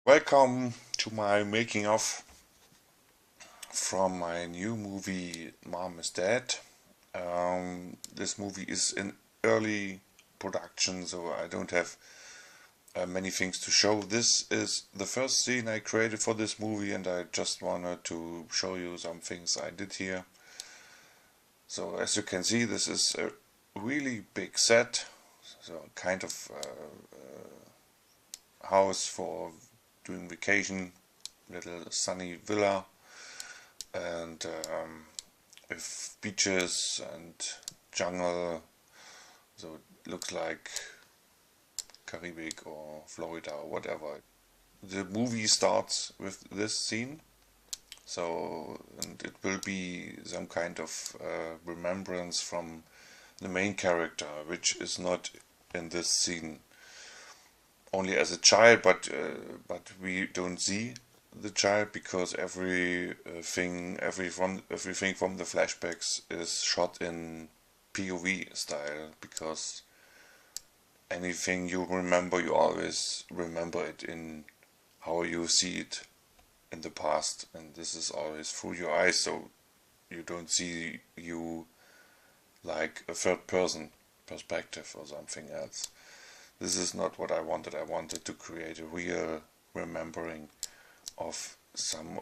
Welcome to my making of from my new movie Mom is Dead. This movie is in early production, so I don't have many things to show. This is the first scene I created for this movie, and I just wanted to show you some things I did here. So as you can see, this is a really big set, so kind of house for doing vacation, little sunny villa, and with beaches and jungle, so it looks like Caribbean or Florida or whatever. The movie starts with this scene, so and it will be some kind of remembrance from the main character, which is not in this scene only as a child, but we don't see the child because everything from the flashbacks is shot in POV style, because anything you remember, you always remember it in how you see it in the past, and this is always through your eyes, so you don't see you like a third person perspective or something else. This is not what I wanted. I wanted to create a real remembering of some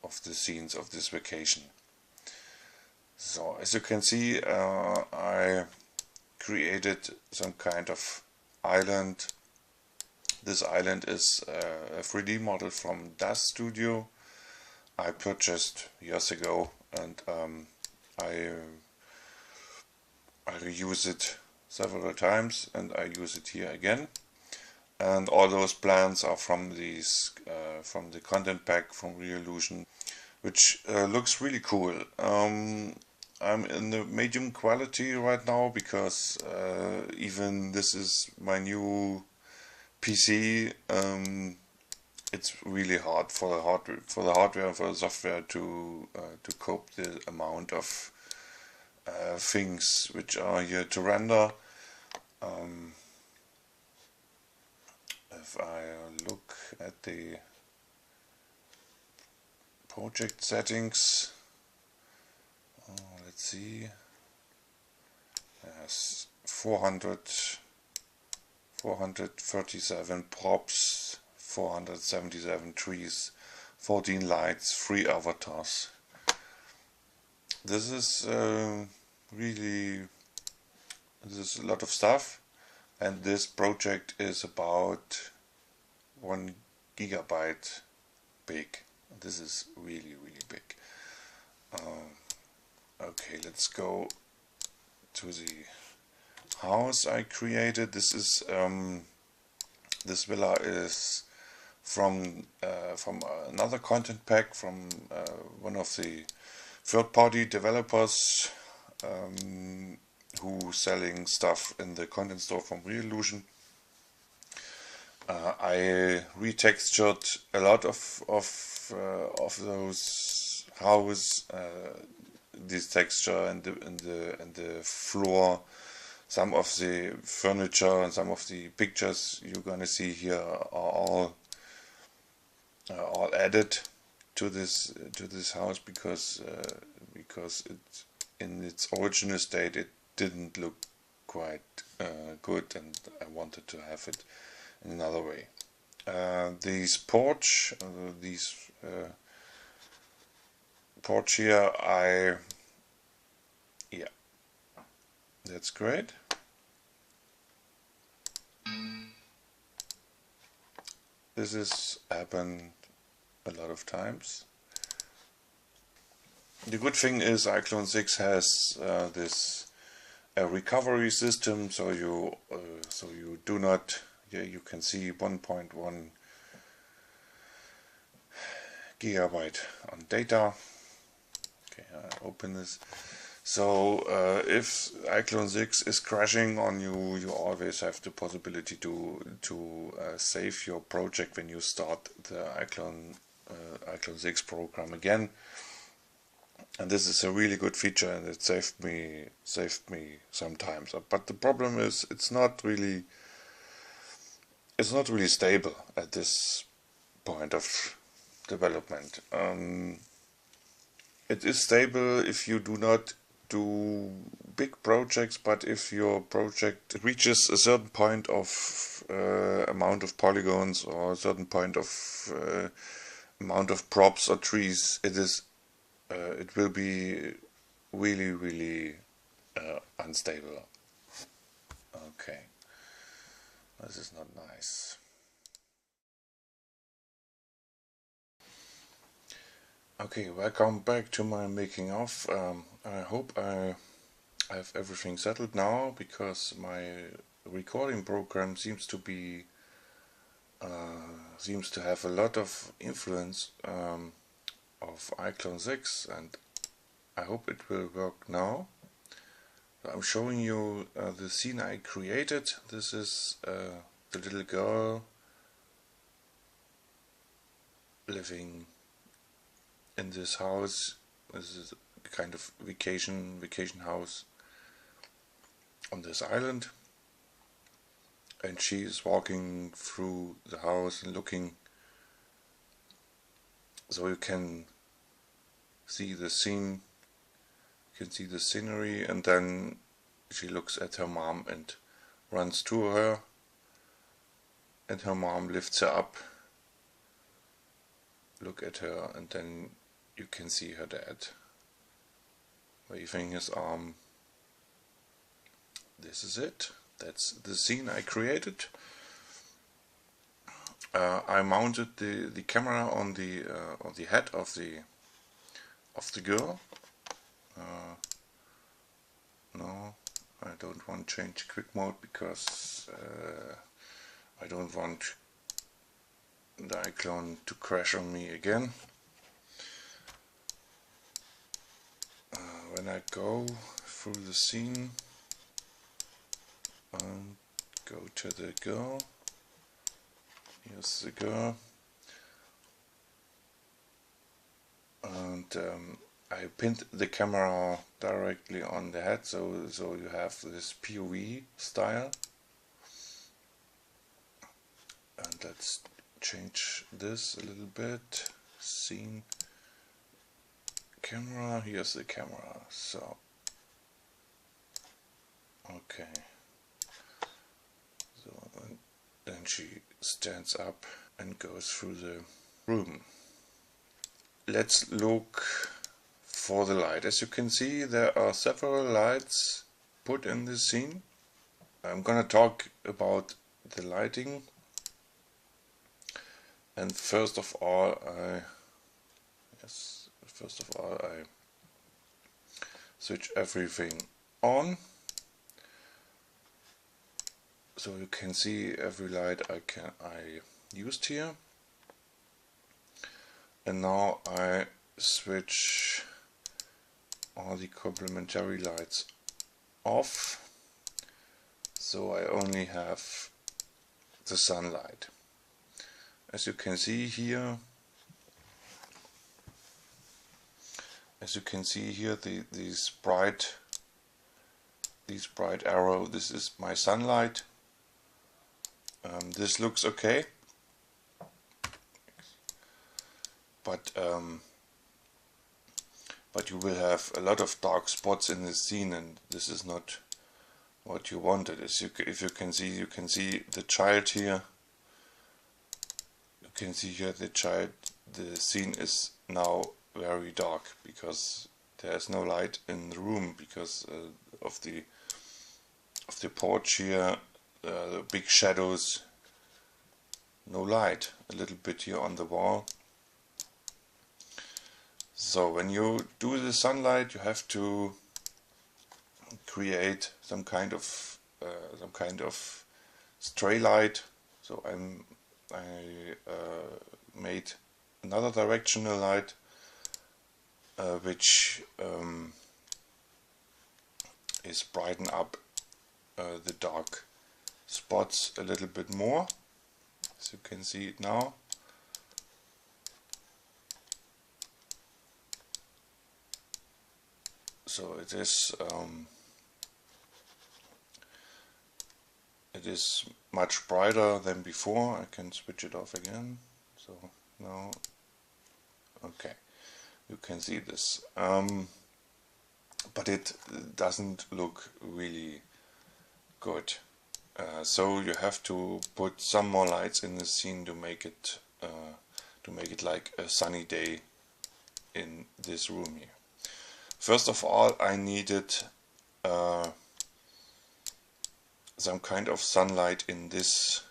of the scenes of this vacation. So as you can see, I created some kind of island. This island is a 3D model from DAS Studio I purchased years ago, and I reuse it several times, and I use it here again. And all those plans are from from the content pack from Reallusion, which looks really cool. I'm in the medium quality right now because even this is my new PC. It's really hard for the hardware and for the software to cope the amount of things which are here to render. If I look at the project settings, let's see, there's 437 props, 477 trees, 14 lights, 3 avatars. This is really, this is a lot of stuff, and this project is about 1 gigabyte big. This is really big. Okay, let's go to the house I created. This is this villa is from another content pack from one of the third-party developers who selling stuff in the content store from Reallusion. I retextured a lot of those houses, this texture and the floor. Some of the furniture and some of the pictures you're gonna see here are all added to this house because it in its original state it didn't look quite good, and I wanted to have it in another way. These porch here, yeah, that's great. This has happened a lot of times. The good thing is iClone 6 has this recovery system, so you do not. Yeah, you can see 1.1 gigabyte on data. Okay, I open this. So if iClone 6 is crashing on you, you always have the possibility to save your project when you start the iClone 6 program again. And this is a really good feature, and it saved me sometimes. But the problem is it's not really it's not really stable at this point of development. It is stable if you do not do big projects, but if your project reaches a certain point of amount of polygons or a certain point of amount of props or trees, it will be really unstable. Okay, this is not nice. Okay, welcome back to my making of. I hope I have everything settled now, because my recording program seems to have a lot of influence of iClone 6, and I hope it will work now. I'm showing you the scene I created. This is the little girl living in this house. This is a kind of vacation house on this island, and she is walking through the house and looking, so you can see the scene, you can see the scenery, and then she looks at her mom and runs to her, and her mom lifts her up, look at her, and then you can see her dad waving his arm. This is it. That's the scene I created. I mounted the camera on the head of the girl. No, I don't want to change quick mode, because I don't want the iClone to crash on me again. When I go through the scene and go to the girl, here's the girl, and I pinned the camera directly on the head, so you have this POV style. And let's change this a little bit. Scene, camera, here's the camera. So okay, so then she stands up and goes through the room. Let's look for the light. As you can see, there are several lights put in this scene. I'm gonna talk about the lighting, and first of all I switch everything on, so you can see every light I used here. And now I switch all the complementary lights off, so I only have the sunlight. As you can see here, these bright arrow, this is my sunlight. This looks okay, but you will have a lot of dark spots in this scene, and this is not what you wanted. If you can see the child here. You can see here the child. The scene is now very dark because there is no light in the room, because of the porch here, the big shadows, no light, a little bit here on the wall. So when you do the sunlight, you have to create some kind of stray light. So I made another directional light, which is brighten up the dark spots a little bit more, as you can see it now. So it is much brighter than before. I can switch it off again. So now, okay, you can see this. But it doesn't look really good. So you have to put some more lights in the scene to make it like a sunny day in this room here. First of all, I needed some kind of sunlight in this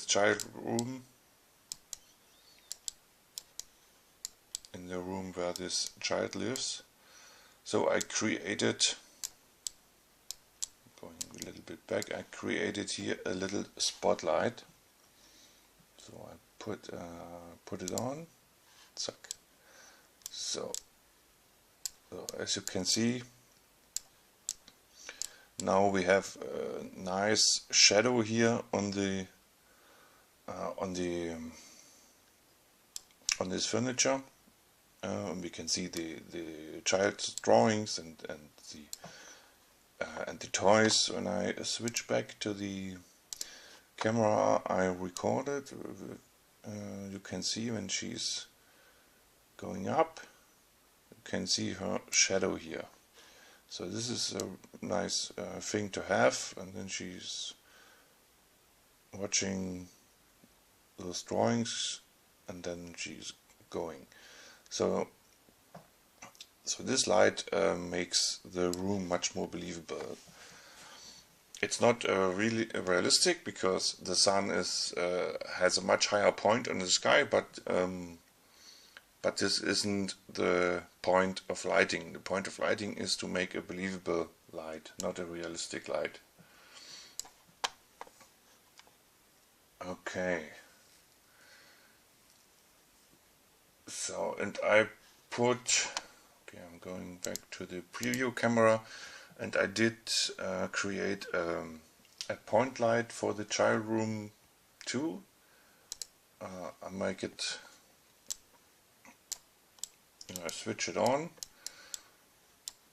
child room, in the room where this child lives. So I created, going a little bit back, I created here a little spotlight. So I put it on. Zack. So as you can see, now we have a nice shadow here on this furniture. We can see the child's drawings and the toys. When I switch back to the camera I recorded, you can see when she's going up, you can see her shadow here. So this is a nice thing to have, and then she's watching those drawings and then she's going. So this light makes the room much more believable. It's not really realistic because the sun has a much higher point on the sky, but this isn't the point of lighting. The point of lighting is to make a believable light, not a realistic light. Okay. So, and I put, okay, I'm going back to the preview camera, and I did create a point light for the child room too. I make it, I switch it on.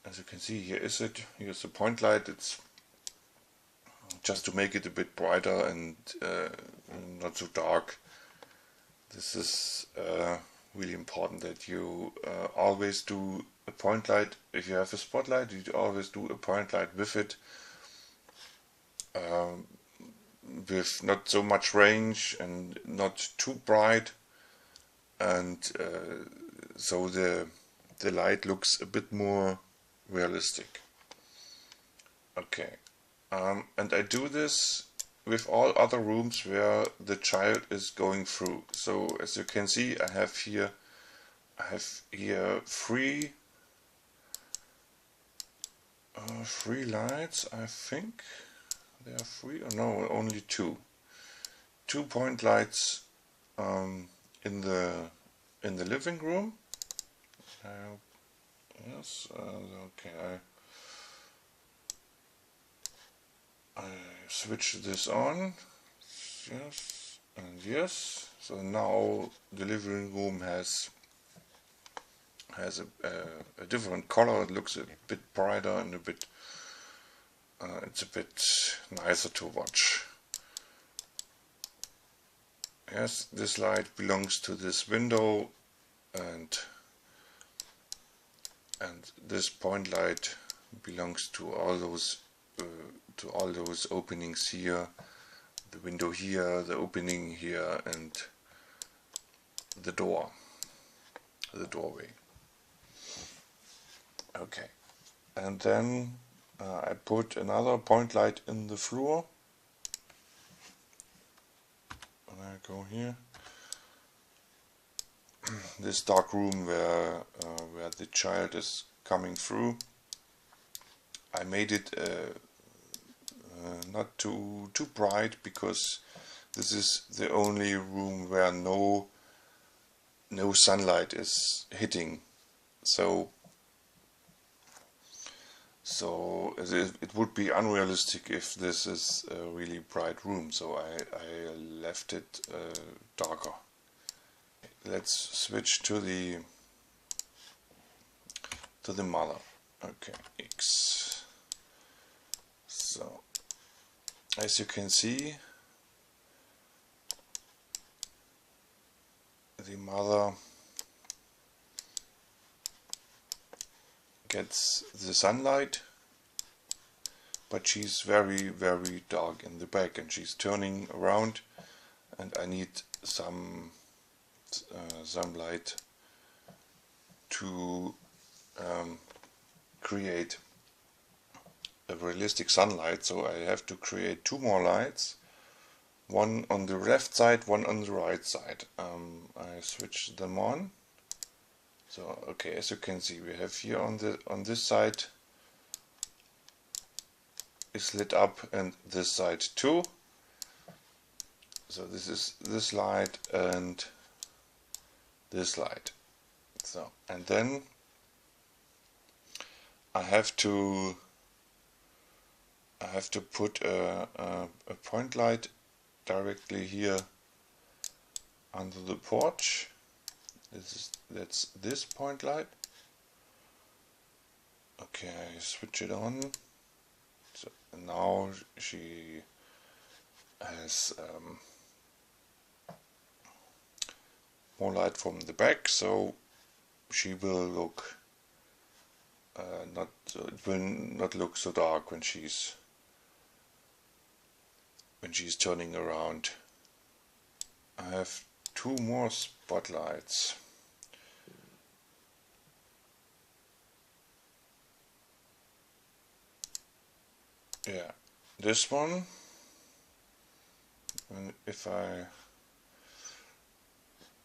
As you can see, here's the point light. It's just to make it a bit brighter and not so dark. This is really important that you always do a point light. If you have a spotlight, you always do a point light with it, with not so much range and not too bright, and so the light looks a bit more realistic. Okay, and I do this with all other rooms where the child is going through. So as you can see, I have here three lights. I think there are three, or no, only two. 2 point lights in the living room. Yes. Okay. I switch this on. Yes and yes. So now the living room has a different color. It looks a bit brighter and it's a bit nicer to watch. Yes, this light belongs to this window, and this point light belongs to all those openings here, the window here, the opening here, and the doorway. Okay, and then I put another point light in the floor. And I go here. This dark room where the child is coming through. I made it not too bright, because this is the only room where no sunlight is hitting. So it would be unrealistic if this is a really bright room. So I left it darker. Let's switch to the mother. Okay, X. So as you can see, the mother gets the sunlight, but she's very dark in the back, and she's turning around, and I need some light to create a realistic sunlight. So I have to create two more lights, one on the left side, one on the right side. I switch them on. So okay, as you can see, we have here on this side is lit up, and this side too. So this is this light and this light. So, and then I have to put a point light directly here under the porch. That's this point light. Okay, I switch it on. So now she has more light from the back, so she will look it will not look so dark when she's turning around. I have two more spotlights. Yeah, this one, and if I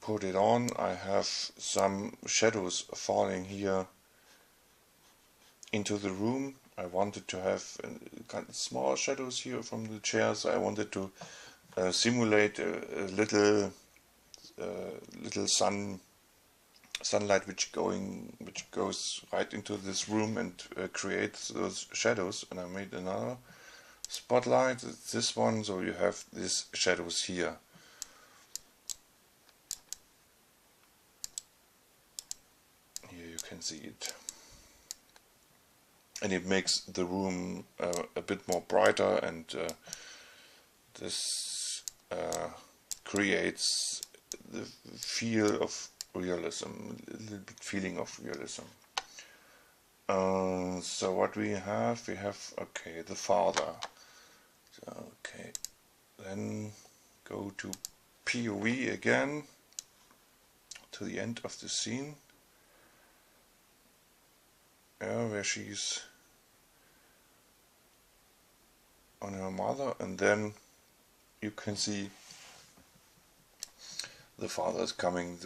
put it on, I have some shadows falling here into the room. I wanted to have kind of small shadows here from the chairs. I wanted to simulate a little sunlight which goes right into this room and creates those shadows. And I made another spotlight, this one, so you have these shadows here. Here you can see it, and it makes the room a bit more brighter, and this creates the feel of realism, a little bit feeling of realism. So what we have, okay, the father. So, okay, then go to POV again, to the end of the scene, where she's on her mother, and then you can see the father is coming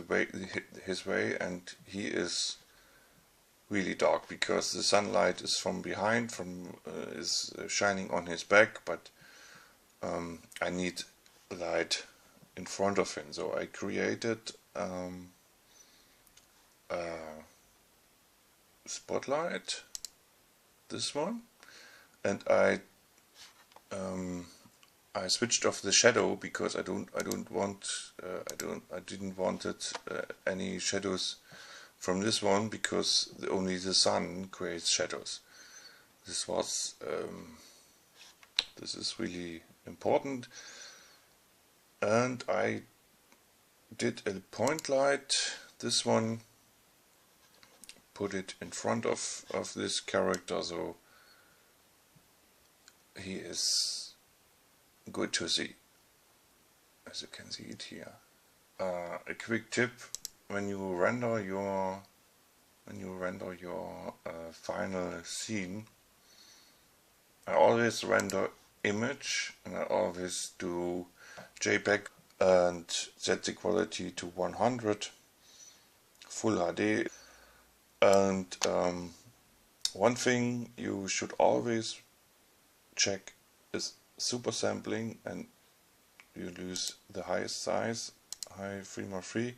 his way, and he is really dark because the sunlight is from behind, is shining on his back, but I need light in front of him. So I created a spotlight, this one, and I switched off the shadow because I didn't want any shadows from this one, because only the sun creates shadows. This is really important, and I did a point light, this one, put it in front of this character, so he is good to see, as you can see it here. A quick tip: when you render your final scene, I always render image, and I always do JPEG and set the quality to 100, full HD. And one thing you should always check is super sampling, and you lose the highest size, high 3x3,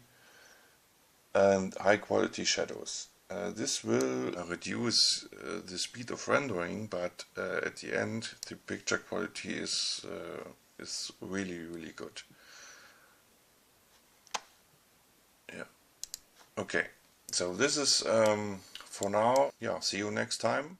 and high quality shadows. This will reduce the speed of rendering, but at the end the picture quality is really good. Yeah. Okay. So this is for now. Yeah. See you next time.